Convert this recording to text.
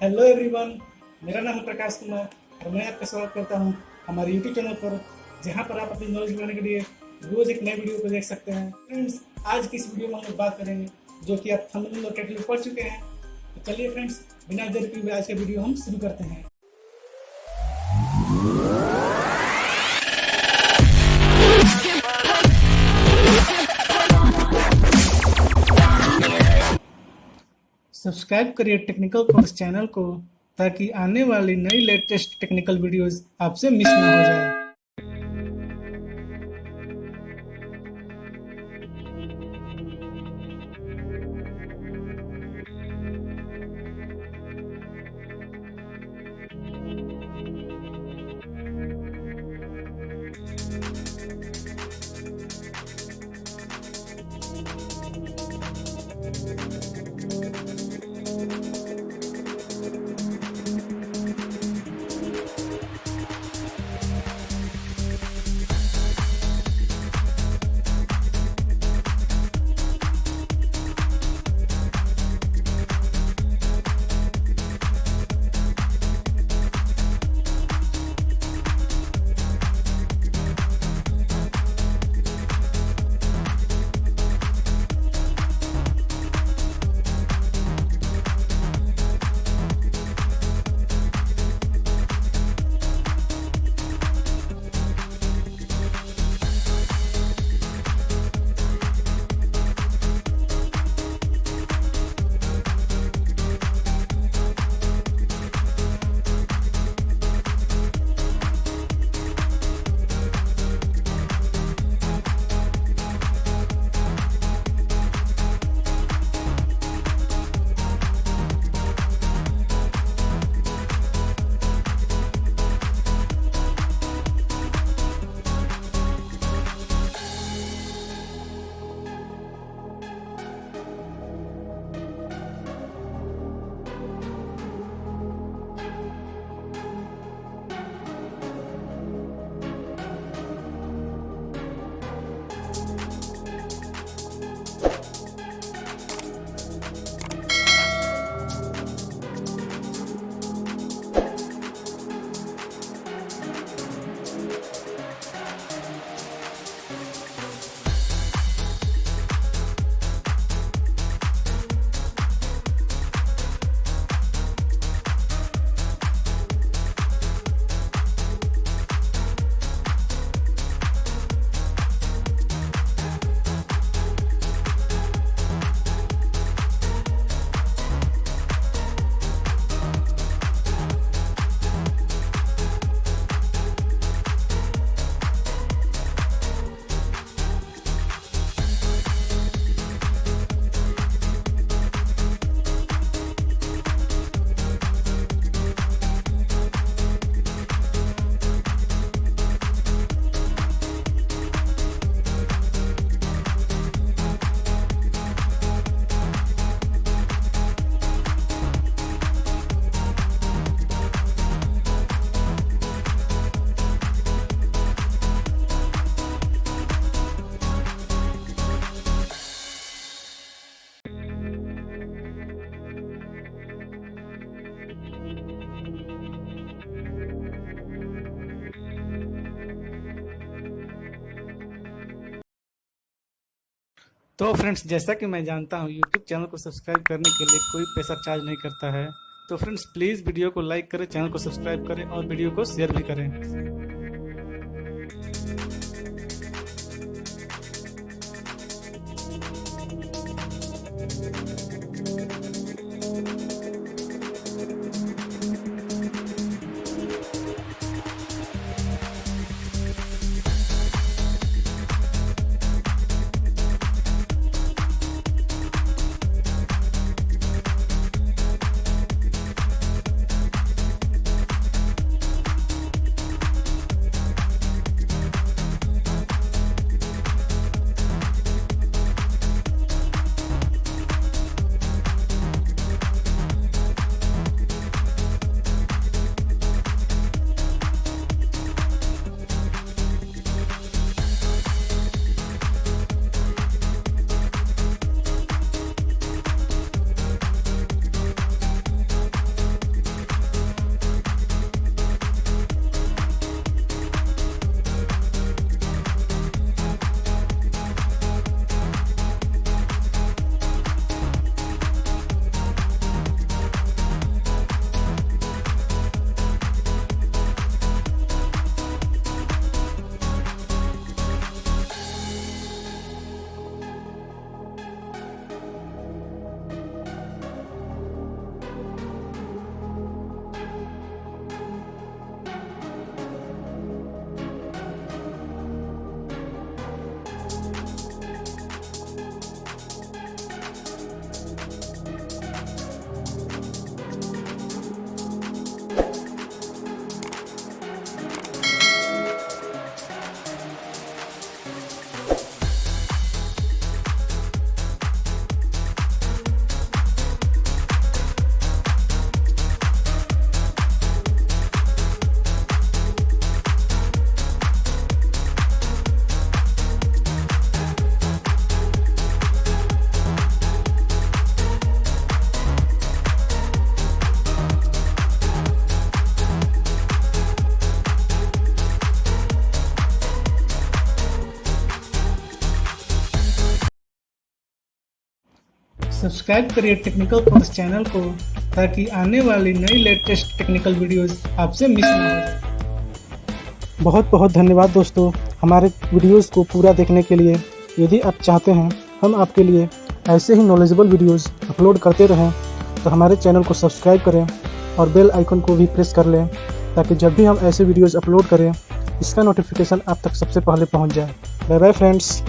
Hello everyone, मेरा नाम है प्रकाश कुमार और मैं आपका स्वागत करता हूं हमारे यूट्यूब चैनल पर, जहां पर आप अपनी नॉलेज बढ़ाने के लिए रोज एक नए वीडियो को देख सकते हैं। फ्रेंड्स, आज की इस वीडियो में हम लोग बात करेंगे जो कि आप थंबनेल और टाइटल में पढ़ चुके हैं। तो चलिए फ्रेंड्स, बिना देर किए हुए आज का वीडियो हम शुरू करते हैं। सब्सक्राइब करिए टेक्निकल कोर्स चैनल को ताकि आने वाली नई लेटेस्ट टेक्निकल वीडियोस आपसे मिस ना हो जाए। तो फ्रेंड्स, जैसा कि मैं जानता हूं यूट्यूब चैनल को सब्सक्राइब करने के लिए कोई पैसा चार्ज नहीं करता है। तो फ्रेंड्स, प्लीज़ वीडियो को लाइक करें, चैनल को सब्सक्राइब करें और वीडियो को शेयर भी करें। सब्सक्राइब करिए टेक्निकल कोर्स चैनल को ताकि आने वाली नई लेटेस्ट टेक्निकल वीडियोस आपसे मिस ना हो जाए। बहुत बहुत धन्यवाद दोस्तों हमारे वीडियोस को पूरा देखने के लिए। यदि आप चाहते हैं हम आपके लिए ऐसे ही नॉलेजेबल वीडियोस अपलोड करते रहें तो हमारे चैनल को सब्सक्राइब करें और बेल आइकन को भी प्रेस कर लें ताकि जब भी हम ऐसे वीडियोस अपलोड करें इसका नोटिफिकेशन आप तक सबसे पहले पहुंच जाए। Bye bye friends.